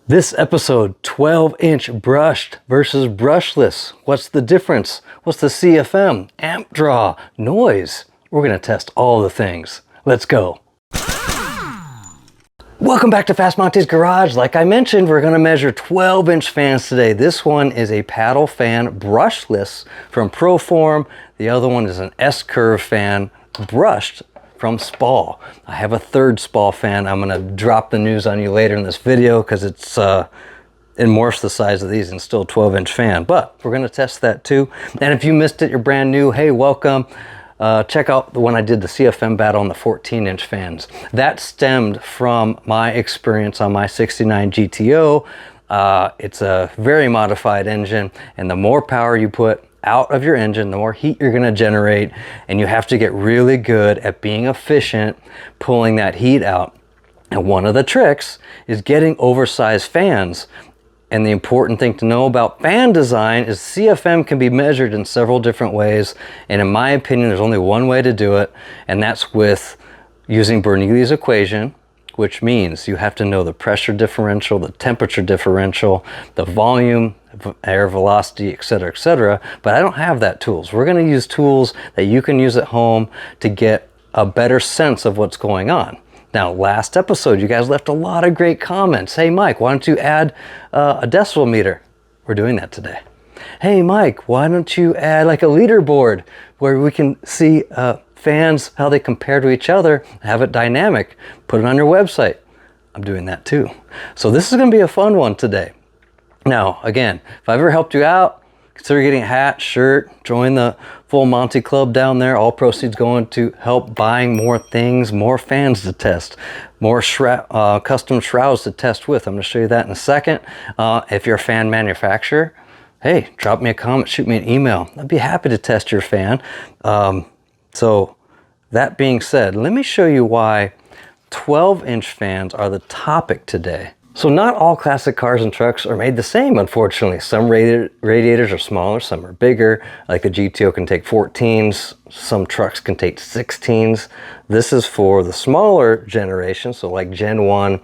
This episode, 12-inch brushed versus brushless. What's the difference? What's the CFM, amp draw, noise? We're gonna test all the things. Let's go. Welcome back to Fast Monty's Garage. Like I mentioned, we're gonna measure 12-inch fans today. This one is a paddle fan brushless from Proform. The other one is an S-curve fan brushed from Spall. I have a third Spall fan. I'm gonna drop the news on you later in this video because it's it morphs the size of these and still a 12-inch fan, but we're gonna test that too. And if you missed it, you're brand new, hey, welcome. Check out the one I did the CFM battle on the 14-inch fans. That stemmed from my experience on my 69 GTO. It's a very modified engine, and the more power you put out of your engine, the more heat you're going to generate, and you have to get really good at being efficient pulling that heat out. And one of the tricks is getting oversized fans. And the important thing to know about fan design is CFM can be measured in several different ways, and in my opinion there's only one way to do it, and that's with using Bernoulli's equation, which means you have to know the pressure differential, the temperature differential, the volume, air velocity, etc., but I don't have that tools. We're going to use tools that you can use at home to get a better sense of what's going on. Now, last episode, you guys left a lot of great comments. Hey, Mike, why don't you add a decibel meter? We're doing that today. Hey, Mike, why don't you add like a leaderboard where we can see fans, how they compare to each other, have it dynamic, put it on your website. I'm doing that too. So this is going to be a fun one today. Now, again, if I've ever helped you out, consider getting a hat, shirt, join the Full Monty Club down there. All proceeds going to help buying more things, more fans to test, more custom shrouds to test with. I'm going to show you that in a second. If you're a fan manufacturer, hey, drop me a comment, shoot me an email. I'd be happy to test your fan. So that being said, let me show you why 12-inch fans are the topic today. So not all classic cars and trucks are made the same, unfortunately. Some radiators are smaller, some are bigger. Like the GTO can take 14s, some trucks can take 16s. This is for the smaller generation, so like Gen 1,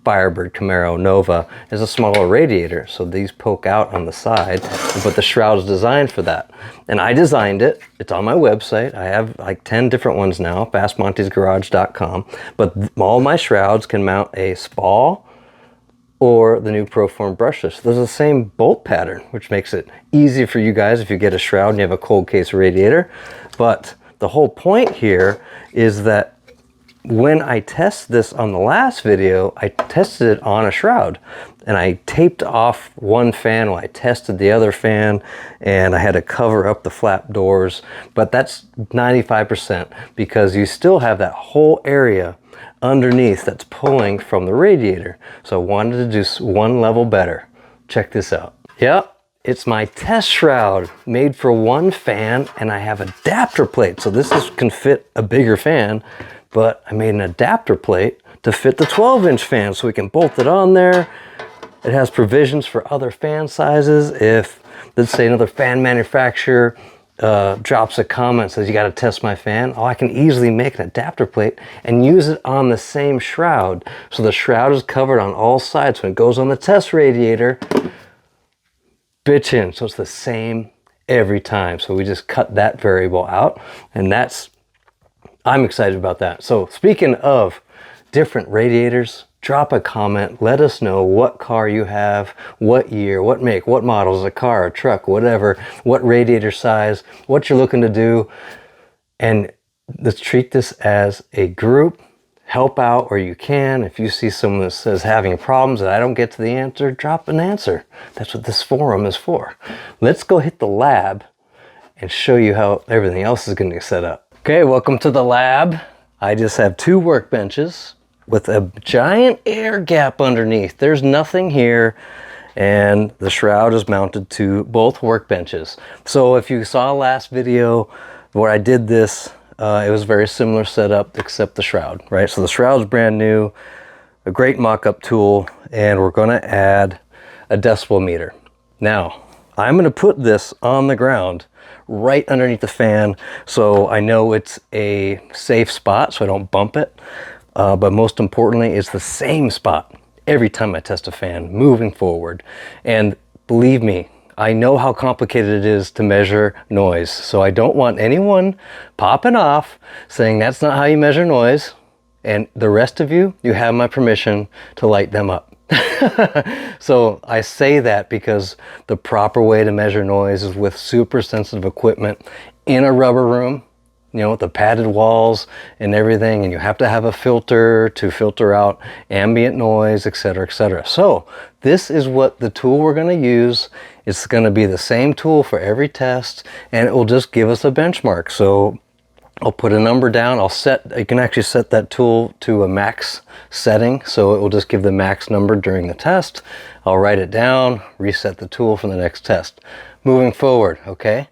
Firebird, Camaro, Nova is a smaller radiator. So these poke out on the side, but the shroud is designed for that. And I designed it. It's on my website. I have like 10 different ones now, fastmontysgarage.com. But all my shrouds can mount a Spall or the new Proform Brushless. There's the same bolt pattern, which makes it easy for you guys if you get a shroud and you have a cold case radiator. But the whole point here is that when I tested this on the last video, I tested it on a shroud and I taped off one fan while I tested the other fan, and I had to cover up the flap doors, but that's 95% because you still have that whole area underneath that's pulling from the radiator. So I wanted to do one level better. Check this out. Yep. It's my test shroud made for one fan, and I have adapter plate. So this can fit a bigger fan, but I made an adapter plate to fit the 12-inch fan so we can bolt it on there. It has provisions for other fan sizes. If, let's say, another fan manufacturer drops a comment and says, you got to test my fan, I can easily make an adapter plate and use it on the same shroud. So the shroud is covered on all sides. When it goes on the test radiator, bitchin', so it's the same every time. So we just cut that variable out, and I'm excited about that. So speaking of different radiators, drop a comment, let us know what car you have, what year, what make, what model, is a car, a truck, whatever, what radiator size, what you're looking to do, and let's treat this as a group. Help out where you can. If you see someone that says having problems and I don't get to the answer, drop an answer. That's what this forum is for. Let's go hit the lab and show you how everything else is going to get set up. Okay, welcome to the lab. I just have two workbenches with a giant air gap underneath. There's nothing here, and the shroud is mounted to both workbenches. So if you saw last video where I did this, it was a very similar setup except the shroud, right? So the shroud is brand new, a great mock-up tool, and we're going to add a decibel meter. Now, I'm going to put this on the ground right underneath the fan so I know it's a safe spot so I don't bump it. But most importantly, it's the same spot every time I test a fan moving forward. And believe me, I know how complicated it is to measure noise. So I don't want anyone popping off saying that's not how you measure noise. And the rest of you, you have my permission to light them up. So I say that because the proper way to measure noise is with super sensitive equipment in a rubber room, you know, with the padded walls and everything, and you have to have a filter to filter out ambient noise, etc., etc. So this is what the tool we're going to use. It's going to be the same tool for every test, and it will just give us a benchmark. So I'll put a number down. You can actually set that tool to a max setting, so it will just give the max number during the test. I'll write it down, reset the tool for the next test. Moving forward, okay?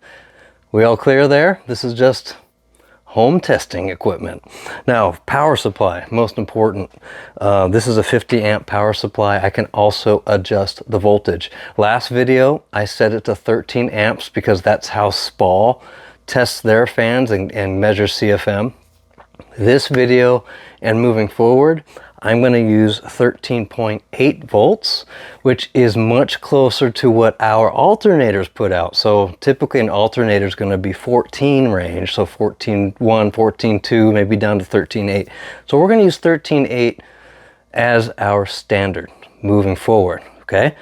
We all clear there? This is just home testing equipment. Now, power supply, most important. This is a 50 amp power supply. I can also adjust the voltage. Last video, I set it to 13 amps because that's how Spall tests their fans and measures CFM. This video and moving forward, I'm going to use 13.8 volts, which is much closer to what our alternators put out. So typically an alternator is going to be 14 range, so 14.1, 14.2, maybe down to 13.8. So we're going to use 13.8 as our standard moving forward, okay?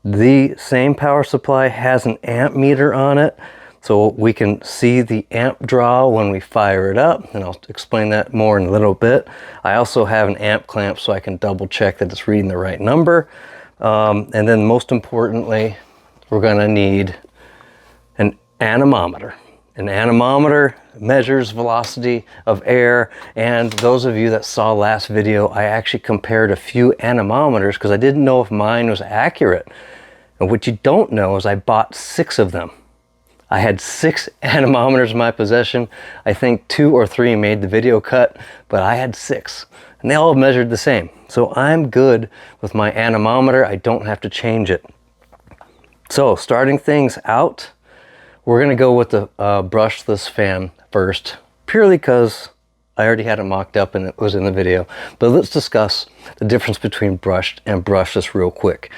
The same power supply has an amp meter on it, so we can see the amp draw when we fire it up, and I'll explain that more in a little bit. I also have an amp clamp so I can double check that it's reading the right number. And then most importantly, we're gonna need an anemometer. An anemometer measures velocity of air, and those of you that saw last video, I actually compared a few anemometers because I didn't know if mine was accurate. And what you don't know is I bought 6 of them. I had 6 anemometers in my possession. I think 2 or 3 made the video cut, but I had 6, and they all measured the same. So I'm good with my anemometer. I don't have to change it. So starting things out, we're gonna go with the brushless fan first, purely because I already had it mocked up and it was in the video. But let's discuss the difference between brushed and brushless real quick.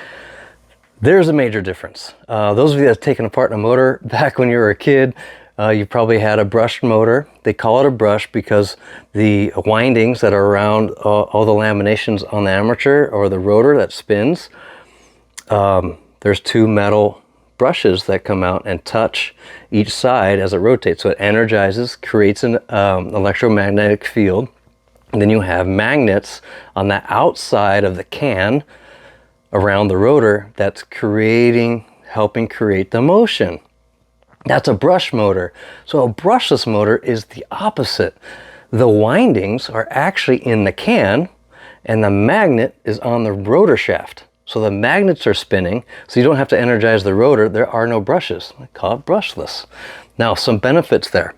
There's a major difference. Those of you that have taken apart a motor back when you were a kid, you probably had a brushed motor. They call it a brush because the windings that are around all the laminations on the armature or the rotor that spins, there's 2 metal brushes that come out and touch each side as it rotates. So it energizes, creates an electromagnetic field. And then you have magnets on the outside of the can around the rotor that's helping create the motion. That's a brush motor. So a brushless motor is the opposite. The windings are actually in the can and the magnet is on the rotor shaft. So the magnets are spinning, so you don't have to energize the rotor. There are no brushes. I call it brushless. Now, some benefits there.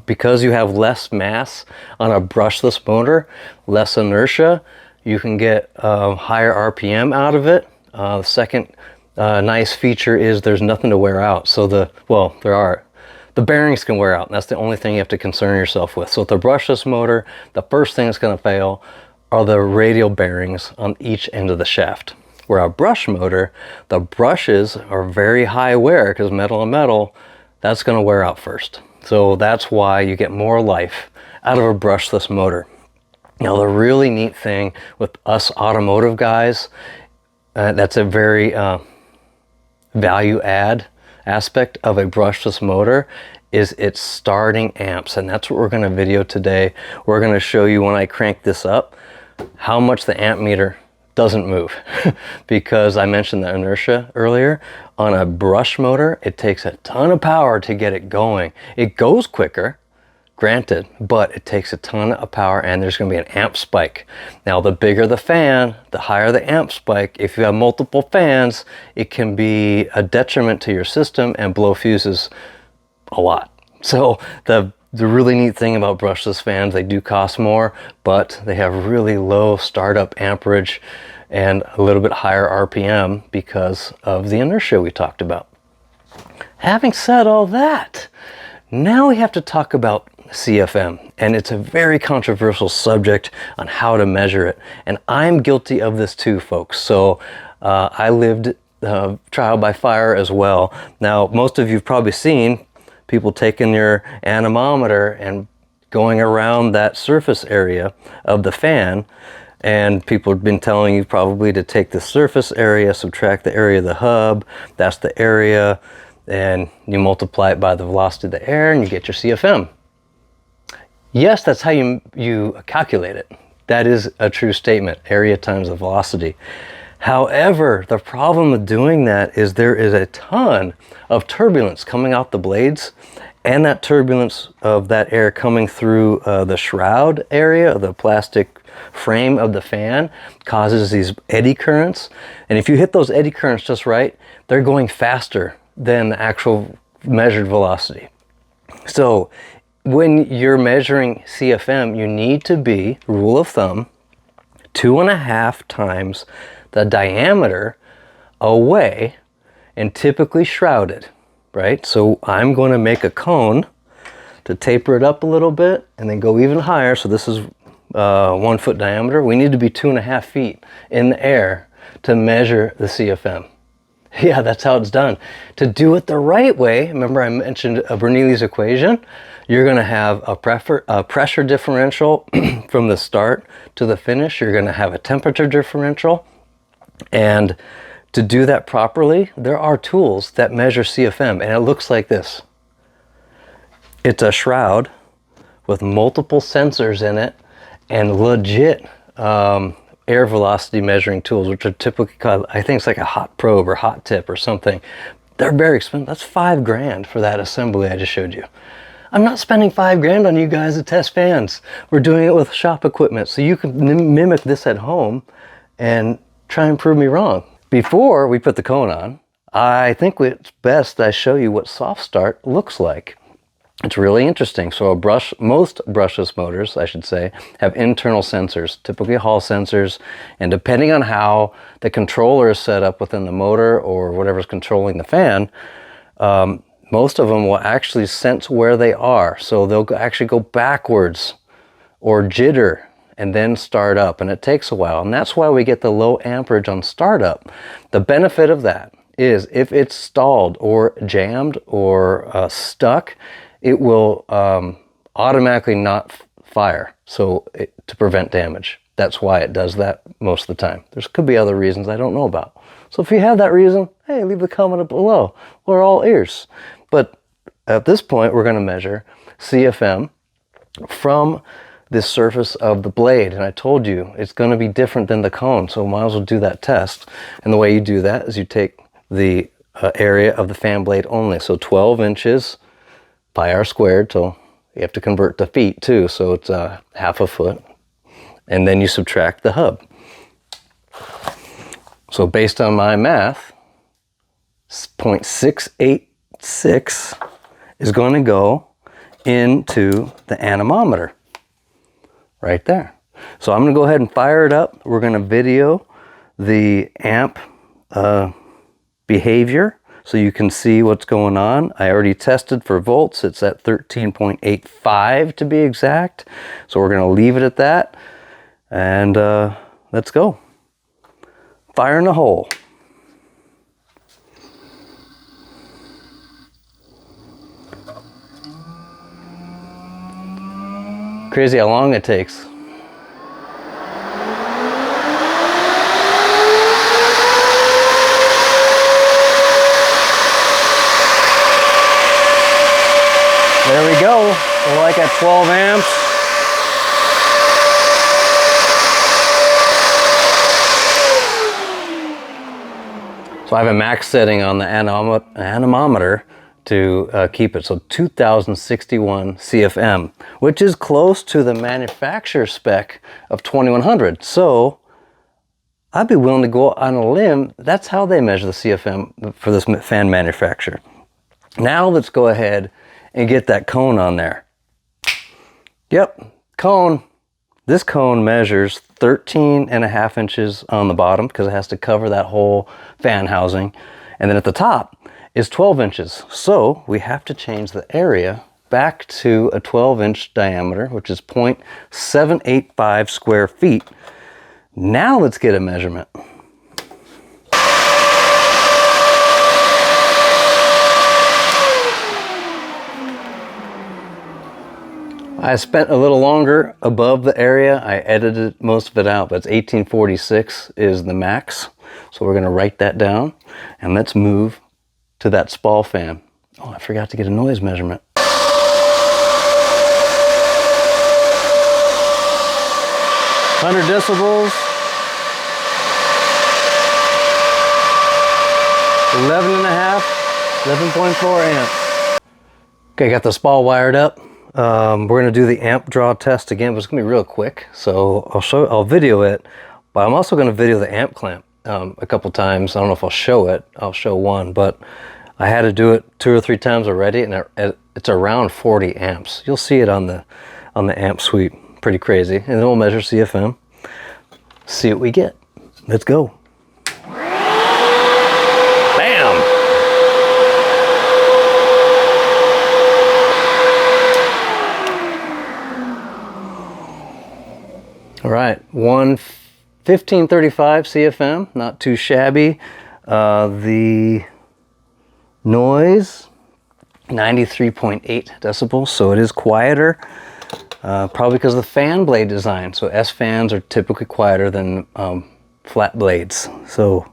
Because you have less mass on a brushless motor, less inertia, you can get higher RPM out of it. The second nice feature is there's nothing to wear out. So the bearings can wear out, and that's the only thing you have to concern yourself with. So with the brushless motor, the first thing that's going to fail are the radial bearings on each end of the shaft. Where a brush motor, the brushes are very high wear because metal and metal, that's going to wear out first. So that's why you get more life out of a brushless motor. Now, the really neat thing with us automotive guys, that's a very value add aspect of a brushless motor, is its starting amps. And that's what we're going to video today. We're going to show you when I crank this up, how much the amp meter doesn't move. Because I mentioned the inertia earlier. On a brush motor, it takes a ton of power to get it going. It goes quicker, granted, but it takes a ton of power and there's going to be an amp spike. Now, the bigger the fan, the higher the amp spike. If you have multiple fans, it can be a detriment to your system and blow fuses a lot. So the really neat thing about brushless fans, they do cost more, but they have really low startup amperage and a little bit higher RPM because of the inertia we talked about. Having said all that, now we have to talk about CFM, and it's a very controversial subject on how to measure it. And I'm guilty of this too, folks. So I lived trial by fire as well. Now, most of you've probably seen people taking your anemometer and going around that surface area of the fan, and people have been telling you probably to take the surface area, subtract the area of the hub, that's the area, and you multiply it by the velocity of the air and you get your CFM. Yes, that's how you calculate it. That is a true statement, area times the velocity. However, the problem with doing that is there is a ton of turbulence coming out the blades, and that turbulence of that air coming through the shroud area of the plastic frame of the fan causes these eddy currents. And if you hit those eddy currents just right, they're going faster than the actual measured velocity. So when you're measuring CFM, you need to be, rule of thumb, 2.5 times the diameter away and typically shrouded, right? So I'm going to make a cone to taper it up a little bit and then go even higher. So this is 1 foot diameter. We need to be 2.5 feet in the air to measure the CFM. Yeah, that's how it's done. To do it the right way, remember I mentioned a Bernoulli's equation, you're going to have a pressure differential from the start to the finish. You're going to have a temperature differential. And to do that properly, there are tools that measure CFM, and it looks like this. It's a shroud with multiple sensors in it and legit air velocity measuring tools, which are typically called, I think it's like a hot probe or hot tip or something. They're very expensive. That's $5 grand for that assembly I just showed you. I'm not spending $5 grand on you guys to test fans. We're doing it with shop equipment, so you can mimic this at home and try and prove me wrong. Before we put the cone on, I think it's best I show you what soft start looks like. It's really interesting. So most brushless motors, I should say, have internal sensors, typically Hall sensors, and depending on how the controller is set up within the motor or whatever's controlling the fan, most of them will actually sense where they are. So they'll actually go backwards or jitter and then start up, and it takes a while, and that's why we get the low amperage on startup. The benefit of that is if it's stalled or jammed or stuck, it will automatically not fire, so to prevent damage. That's why it does that most of the time. There could be other reasons I don't know about. So if you have that reason, hey, leave the comment below. We're all ears. But at this point, we're going to measure CFM from the surface of the blade, and I told you it's going to be different than the cone, so might as well do that test. And the way you do that is you take the area of the fan blade only, so 12 inches pi r squared, so you have to convert to feet too, so it's half a foot, and then you subtract the hub. So based on my math, 0.686 is going to go into the anemometer. Right there. So I'm going to go ahead and fire it up. We're going to video the amp behavior so you can see what's going on. I already tested for volts. It's at 13.85 to be exact. So we're going to leave it at that. And let's go. Fire in the hole. Crazy how long it takes. There we go. We're like at 12 amps. So I have a max setting on the anemometer to keep it. So 2061 CFM, which is close to the manufacturer spec of 2100. So I'd be willing to go on a limb. That's how they measure the CFM for this fan manufacturer. Now let's go ahead and get that cone on there. Yep, cone. This cone measures 13.5 inches on the bottom because it has to cover that whole fan housing. And then at the top is 12 inches. So we have to change the area back to a 12-inch diameter, which is 0.785 square feet. Now let's get a measurement. I spent a little longer above the area. I edited most of it out, but it's 1846 is the max. So we're gonna write that down, and let's move to that Spall fan. Oh, I forgot to get a noise measurement. 100 decibels. 11.4 amps. Okay, got the Spall wired up. We're gonna do the amp draw test again, but it's gonna be real quick. So I'll video it, but I'm also gonna video the amp clamp a couple times. I don't know if I'll show it. I'll show one, but I had to do it 2 or 3 times already, and it's around 40 amps. You'll see it on the amp suite. Pretty crazy. And then we'll measure CFM. See what we get. Let's go. Bam! All right, 1535 CFM, not too shabby. The noise, 93.8 decibels, so it is quieter. Probably because of the fan blade design. So S fans are typically quieter than flat blades. So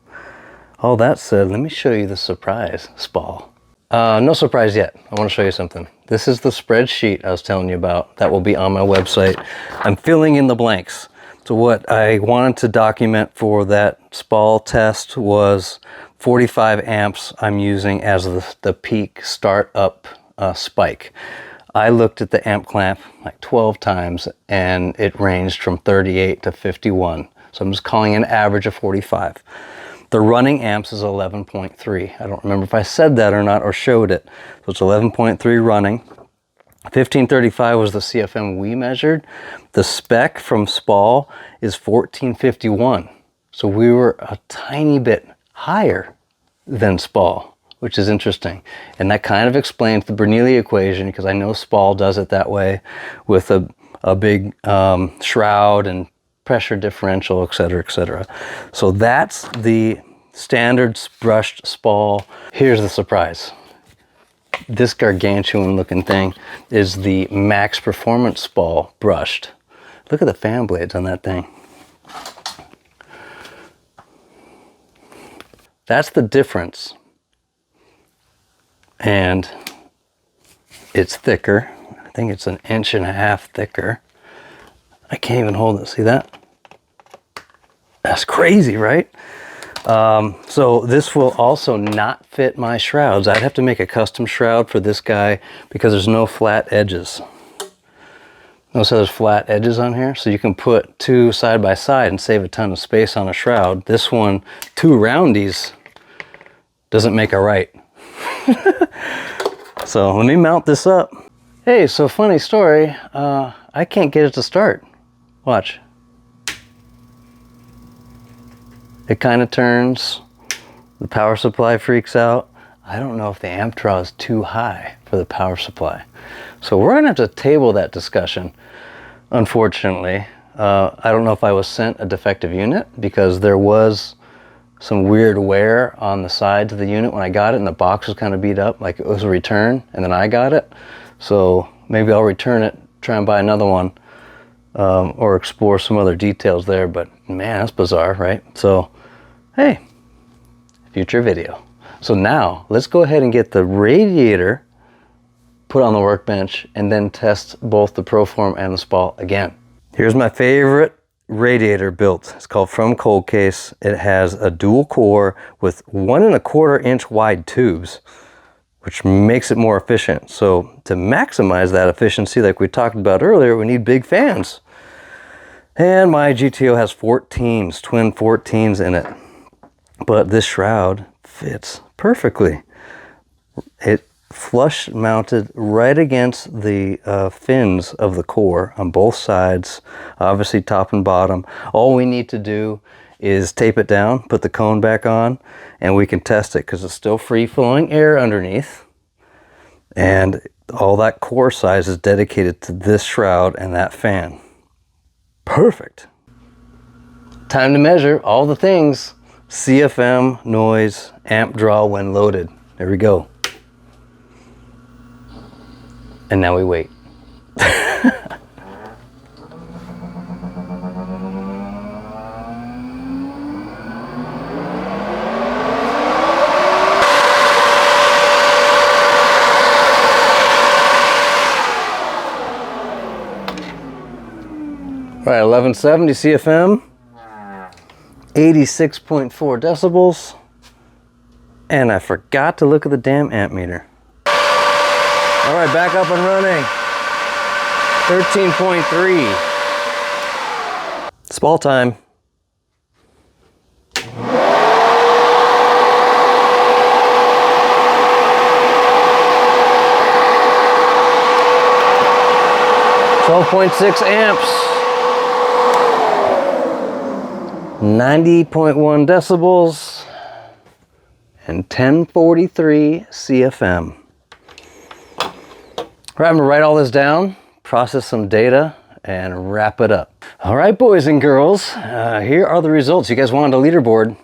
all that said, let me show you the surprise Spall. No surprise yet. I want to show you something. This is the spreadsheet I was telling you about that will be on my website. I'm filling in the blanks. So what I wanted to document for that Spall test was 45 amps I'm using as the peak startup spike. I looked at the amp clamp like 12 times and it ranged from 38 to 51. So I'm just calling an average of 45. The running amps is 11.3. I don't remember if I said that or not or showed it. So it's 11.3 running. 1535 was the CFM we measured. The spec from Spall is 1451. So we were a tiny bit higher than Spall, which is interesting. And that kind of explains the Bernoulli equation, because I know Spall does it that way with a big shroud and pressure differential, etc., etc. So that's the standard brushed Spall. Here's the surprise. This gargantuan looking thing is the Max Performance Spall Brushed. Look at the fan blades on that thing. That's the difference. And it's thicker. I think it's 1.5 inches thicker. I can't even hold it. See that? That's crazy, right? So this will also not fit my shrouds. I'd have to make a custom shroud for this guy because there's no flat edges. Notice how there's flat edges on here? So you can put 2 side by side and save a ton of space on a shroud. This one, 2 roundies, doesn't make a right. So let me mount this up. Hey, so funny story. I can't get it to start. Watch. It kind of turns. The power supply freaks out. I don't know if the amp draw is too high for the power supply. So we're gonna have to table that discussion, unfortunately. I don't know if I was sent a defective unit because there was some weird wear on the sides of the unit when I got it, and the box was kind of beat up, like it was a return, and then I got it. So maybe I'll return it, try and buy another one, or explore some other details there. But man, that's bizarre, right? So, hey, future video. So now let's go ahead and get the radiator put on the workbench and then test both the Proform and the Spall again. Here's my favorite radiator built. It's called From Cold Case. It has a dual core with 1.25 inch wide tubes, which makes it more efficient. So to maximize that efficiency, like we talked about earlier, we need big fans. And my GTO has 14s, twin 14s in it. But this shroud fits perfectly. It flush mounted right against the fins of the core on both sides, obviously top and bottom. All we need to do is tape it down, put the cone back on, and we can test it because it's still free flowing air underneath. And all that core size is dedicated to this shroud and that fan. Perfect. Time to measure all the things. CFM, noise, amp draw when loaded. There we go. And now we wait. All right, 1170 CFM, 86.4 decibels, and I forgot to look at the damn amp meter. All right, back up and running. 13.3. Spall time. .6 amps. 90.1 decibels and 1043 CFM. All right, I'm gonna write all this down, process some data, and wrap it up. All right, boys and girls, here are the results. You guys wanted a leaderboard.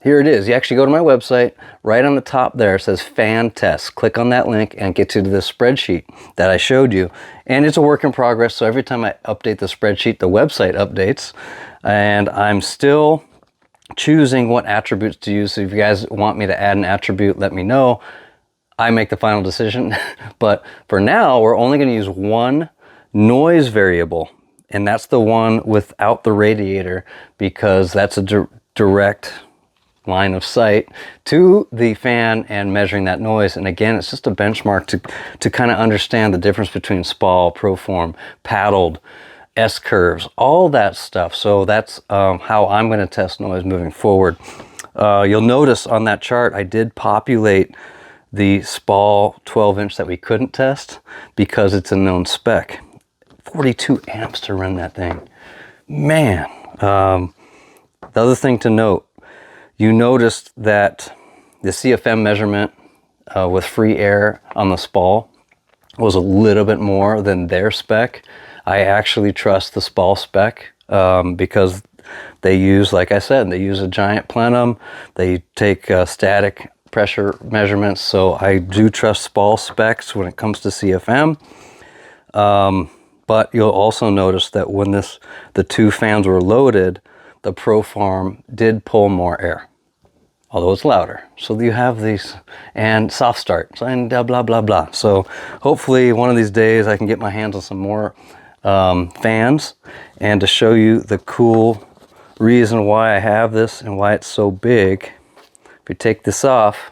Here it is. You actually go to my website, right on the top there it says fan test. Click on that link and get to this spreadsheet that I showed you. And it's a work in progress, so every time I update the spreadsheet, the website updates. And I'm still choosing what attributes to use. So if you guys want me to add an attribute, let me know. I make the final decision. But for now, we're only going to use one noise variable. And that's the one without the radiator, because that's a direct line of sight to the fan and measuring that noise. And again, it's just a benchmark to kind of understand the difference between Spall, Proform, paddled, S-curves, all that stuff. So that's how I'm going to test noise moving forward. You'll notice on that chart I did populate the Spall 12-inch that we couldn't test because it's a known spec. 42 amps to run that thing. Man. The other thing to note, you noticed that the CFM measurement with free air on the Spall was a little bit more than their spec. I actually trust the Spall spec because they use, like I said, they use a giant plenum. They take static pressure measurements. So I do trust Spall specs when it comes to CFM. But you'll also notice that when the two fans were loaded, the Proform did pull more air, although it's louder. So you have these, and soft start, and blah, blah, blah. So hopefully one of these days I can get my hands on some more fans, and to show you the cool reason why I have this and why it's so big. If you take this off,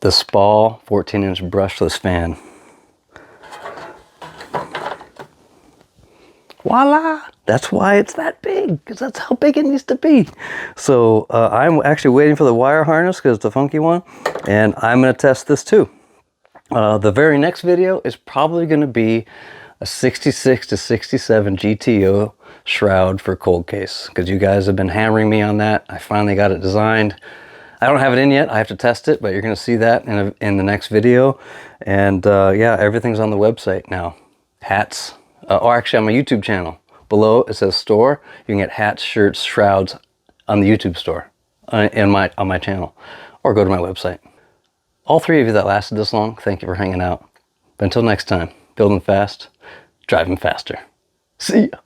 the Spall 14-inch brushless fan. Voila! That's why it's that big, because that's how big it needs to be. So I'm actually waiting for the wire harness because it's a funky one, and I'm going to test this too. The very next video is probably going to be a 66 to 67 GTO shroud for Cold Case, because you guys have been hammering me on that. I finally got it designed. I don't have it in yet. I have to test it, but you're going to see that in the next video. And yeah, everything's on the website now. Hats, or actually on my YouTube channel. Below it says store. You can get hats, shirts, shrouds on the YouTube store on my channel, or go to my website. All three of you that lasted this long, thank you for hanging out. But until next time, building fast, driving faster. See ya.